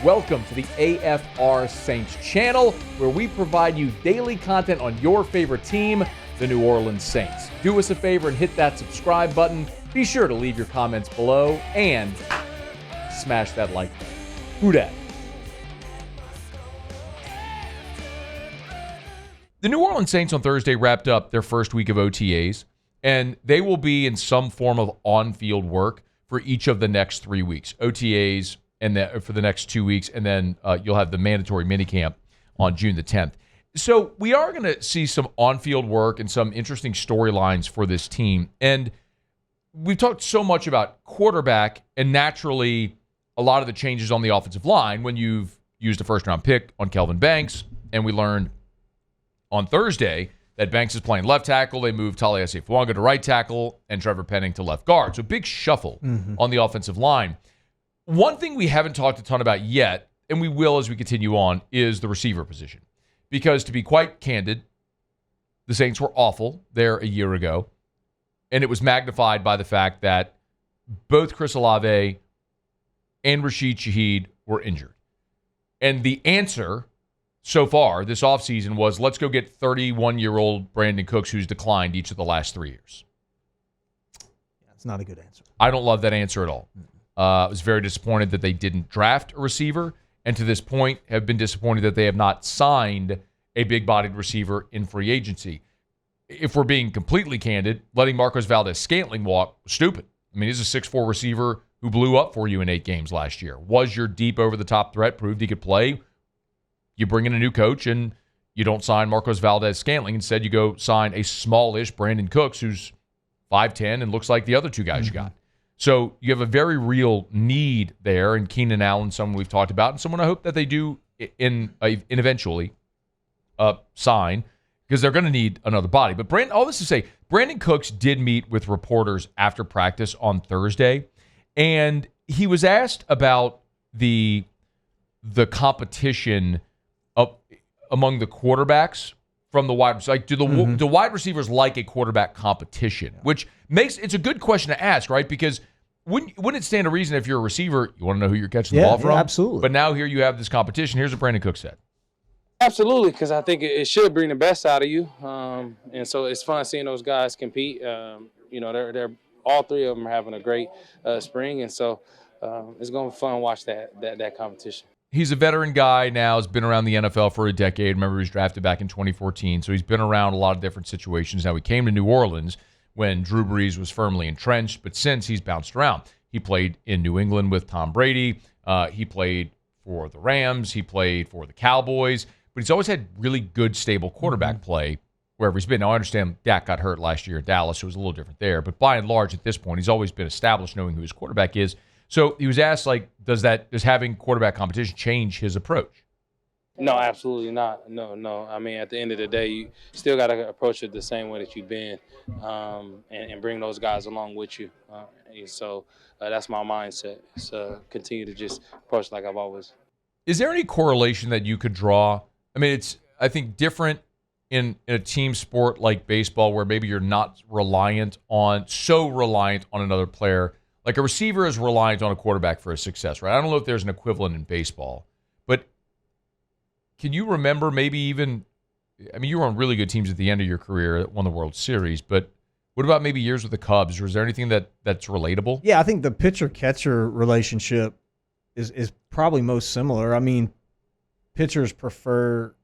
Welcome to the AFR Saints channel, where we provide you daily content on your favorite team, the New Orleans Saints. Do us a favor and hit that subscribe button. Be sure to leave your comments below and smash that like button. Who dat? The New Orleans Saints on Thursday wrapped up their first week of OTAs, and they will be in some form of on-field work for each of the next 3 weeks. OTAs and for the next 2 weeks, and then you'll have the mandatory minicamp on June the 10th. So we are going to see some on-field work and some interesting storylines for this team. And we've talked so much about quarterback and naturally a lot of the changes on the offensive line when you've used a first-round pick on Kelvin Banks, and we learned on Thursday that Banks is playing left tackle. They moved Taliesin Fuanga to right tackle and Trevor Penning to left guard. So big shuffle on the offensive line. One thing we haven't talked a ton about yet, and we will as we continue on, is the receiver position. Because to be quite candid, the Saints were awful there a year ago, and it was magnified by the fact that both Chris Olave and Rashid Shaheed were injured. And the answer so far this offseason was, let's go get 31-year-old Brandin Cooks, who's declined each of the last 3 years. That's not a good answer. I don't love that answer at all. I was very disappointed that they didn't draft a receiver, and to this point have been disappointed that they have not signed a big-bodied receiver in free agency. If we're being completely candid, letting Marcos Valdes-Scantling walk was stupid. I mean, he's a 6'4 receiver who blew up for you in 8 games last year. Was your deep over-the-top threat, proved he could play. You bring in a new coach, and you don't sign Marcos Valdes-Scantling. Instead, you go sign a smallish Brandin Cooks, who's 5'10", and looks like the other two guys you got. So you have a very real need there, and Keenan Allen, someone we've talked about, and someone I hope that they do in eventually sign, because they're going to need another body. But all this to say, Brandin Cooks did meet with reporters after practice on Thursday, and he was asked about the competition among the quarterbacks from the wide receivers. Like, do wide receivers like a quarterback competition? Which it's a good question to ask, right? Because wouldn't it stand to reason if you're a receiver, you want to know who you're catching the ball from? Yeah, absolutely. But now here you have this competition. Here's what Brandin Cooks said. Absolutely, because I think it should bring the best out of you, and so it's fun seeing those guys compete. They're all three of them are having a great spring, and so it's going to be fun to watch that competition. He's a veteran guy now, has been around the NFL for a decade. Remember, he was drafted back in 2014, so he's been around a lot of different situations. Now, he came to New Orleans when Drew Brees was firmly entrenched, but since he's bounced around. He played in New England with Tom Brady. He played for the Rams. He played for the Cowboys. But he's always had really good, stable quarterback play wherever he's been. Now, I understand Dak got hurt last year in Dallas, so it was a little different there. But by and large, at this point, he's always been established knowing who his quarterback is. So he was asked, does having quarterback competition change his approach? No, absolutely not. No. I mean, at the end of the day, you still got to approach it the same way that you've been and bring those guys along with you. So that's my mindset. So continue to just approach like I've always. Is there any correlation that you could draw? I mean, it's, I think, different in a team sport like baseball where maybe you're not so reliant on another player. Like a receiver is reliant on a quarterback for his success, right? I don't know if there's an equivalent in baseball, but can you remember maybe even, I mean, you were on really good teams at the end of your career that won the World Series, but what about maybe years with the Cubs? Or is there anything that's relatable? Yeah, I think the pitcher-catcher relationship is probably most similar. I mean, pitchers prefer,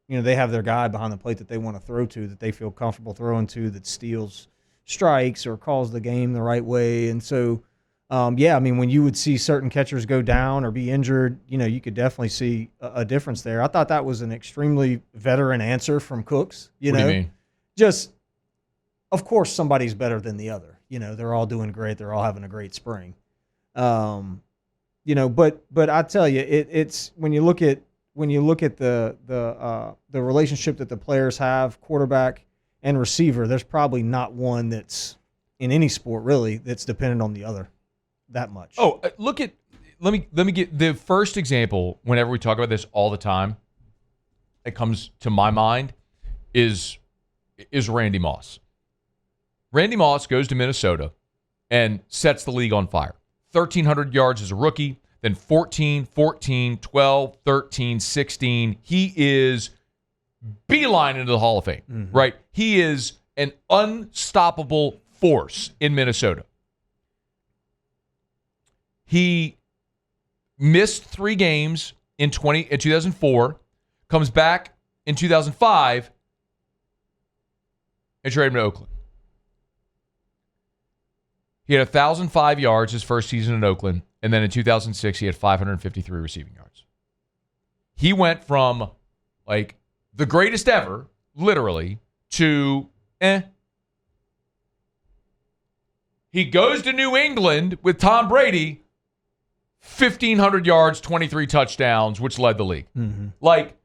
they have their guy behind the plate that they want to throw to, that they feel comfortable throwing to, that steals strikes or calls the game the right way. And so, I mean, when you would see certain catchers go down or be injured, you could definitely see a difference there. I thought that was an extremely veteran answer from Cooks. What do you mean? Just, of course, somebody's better than the other. They're all doing great. They're all having a great spring. But I tell you, it's when you look at the relationship that the players have, quarterback and receiver, there's probably not one that's in any sport really that's dependent on the other that much. Oh, let me get the first example. Whenever we talk about this all the time, that comes to my mind is Randy Moss. Randy Moss goes to Minnesota and sets the league on fire. 1,300 yards as a rookie. then 14, 14, 12, 13, 16. He is beeline into the Hall of Fame, right? He is an unstoppable force in Minnesota. He missed 3 games in 2004, comes back in 2005, and traded him to Oakland. He had 1,005 yards his first season in Oakland, and then in 2006, he had 553 receiving yards. He went from, like, the greatest ever, literally, to He goes to New England with Tom Brady, 1,500 yards, 23 touchdowns, which led the league. Like,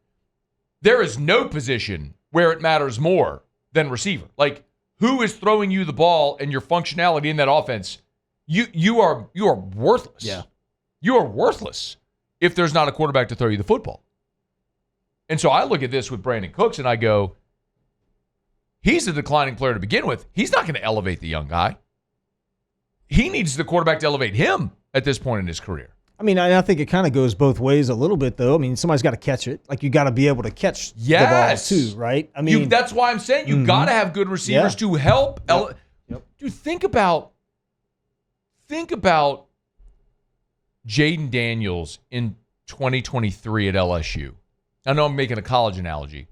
there is no position where it matters more than receiver. Like, who is throwing you the ball and your functionality in that offense? You are worthless. Yeah. You are worthless if there's not a quarterback to throw you the football. And so I look at this with Brandin Cooks and I go, he's a declining player to begin with. He's not going to elevate the young guy. He needs the quarterback to elevate him at this point in his career. I mean, I think it kind of goes both ways a little bit, though. I mean, somebody's got to catch it. Like, you got to be able to catch the ball, too, right? I mean, that's why I'm saying you got to have good receivers to help. Dude, think about Jaden Daniels in 2023 at LSU. I know I'm making a college analogy,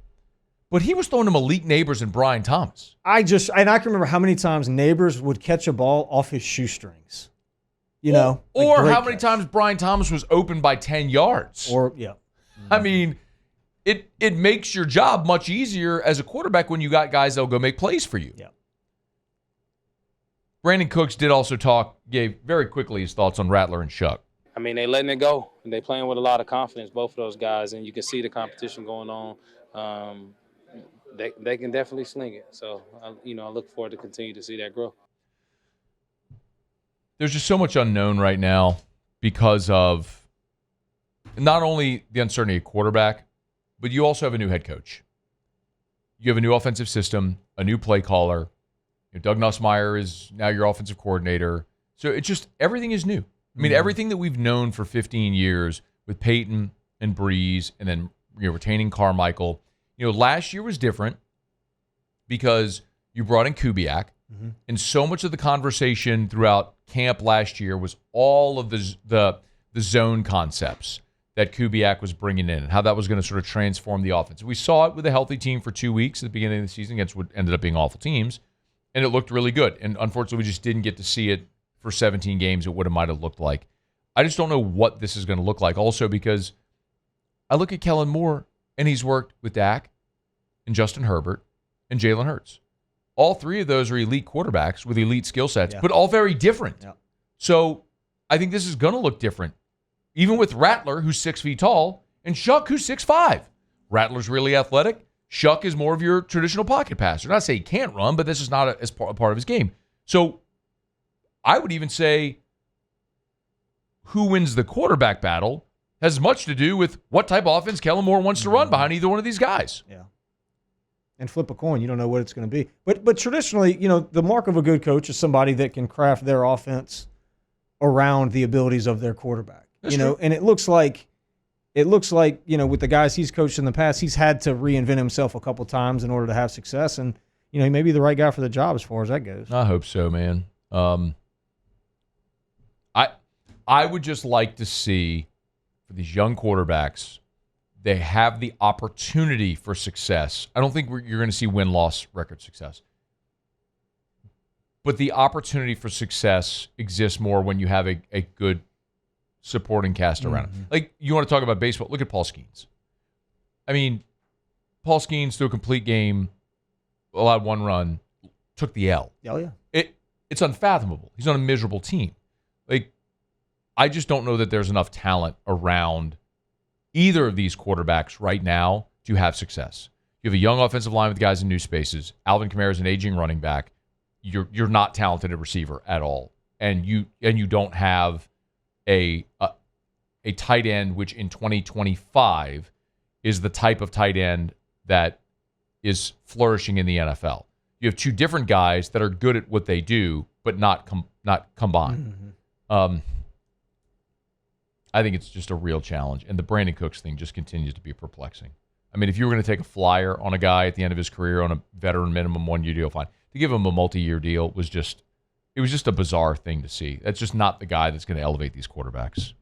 but he was throwing him Elite Neighbors and Brian Thomas. I can remember how many times Neighbors would catch a ball off his shoestrings. You know, or how many times Brian Thomas was open by 10 yards. I mean, it makes your job much easier as a quarterback when you got guys that'll go make plays for you. Yeah. Brandin Cooks did also gave very quickly his thoughts on Rattler and Shuck. I mean, they letting it go. And they playing with a lot of confidence, both of those guys, and you can see the competition going on. They can definitely sling it. So, I look forward to continue to see that grow. There's just so much unknown right now because of not only the uncertainty of quarterback, but you also have a new head coach. You have a new offensive system, a new play caller. Doug Nussmeier is now your offensive coordinator. So it's just everything is new. I mean, everything that we've known for 15 years with Peyton and Breeze and then retaining Carmichael. Last year was different because you brought in Kubiak. And so much of the conversation throughout camp last year was all of the zone concepts that Kubiak was bringing in and how that was going to sort of transform the offense. We saw it with a healthy team for 2 weeks at the beginning of the season against what ended up being awful teams, and it looked really good. And unfortunately, we just didn't get to see it for 17 games at what it might have looked like. I just don't know what this is going to look like also because I look at Kellen Moore, and he's worked with Dak and Justin Herbert and Jalen Hurts. All 3 of those are elite quarterbacks with elite skill sets, but all very different. Yeah. So I think this is going to look different. Even with Rattler, who's 6 feet tall, and Shuck, who's 6'5". Rattler's really athletic. Shuck is more of your traditional pocket passer. Not to say he can't run, but this is not a part of his game. So I would even say who wins the quarterback battle has much to do with what type of offense Kellen Moore wants to run behind either one of these guys. Yeah. And flip a coin. You don't know what it's going to be. But traditionally, the mark of a good coach is somebody that can craft their offense around the abilities of their quarterback. That's true. And it looks like with the guys he's coached in the past, he's had to reinvent himself a couple times in order to have success. And he may be the right guy for the job as far as that goes. I hope so, man. I would just like to see for these young quarterbacks, they have the opportunity for success. I don't think you're going to see win-loss record success. But the opportunity for success exists more when you have a good supporting cast around it. Like, you want to talk about baseball, look at Paul Skeens. I mean, Paul Skeens threw a complete game, allowed 1 run, took the L. Oh, yeah. It's unfathomable. He's on a miserable team. Like, I just don't know that there's enough talent around either of these quarterbacks right now to have success. You have a young offensive line with guys in new spaces. Alvin Kamara is an aging running back. You're not talented at receiver at all, and you don't have a tight end which in 2025 is the type of tight end that is flourishing in the NFL. You have 2 different guys that are good at what they do, but not combined. I think it's just a real challenge. And the Brandin Cooks thing just continues to be perplexing. I mean, if you were going to take a flyer on a guy at the end of his career on a veteran minimum 1-year deal, fine. To give him a multi-year deal was just a bizarre thing to see. That's just not the guy that's going to elevate these quarterbacks.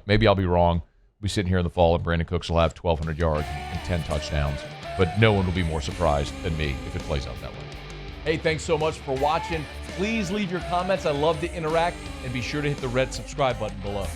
Maybe I'll be wrong. We'll be sitting here in the fall and Brandin Cooks will have 1,200 yards and 10 touchdowns. But no one will be more surprised than me if it plays out that way. Hey, thanks so much for watching. Please leave your comments. I love to interact. And be sure to hit the red subscribe button below.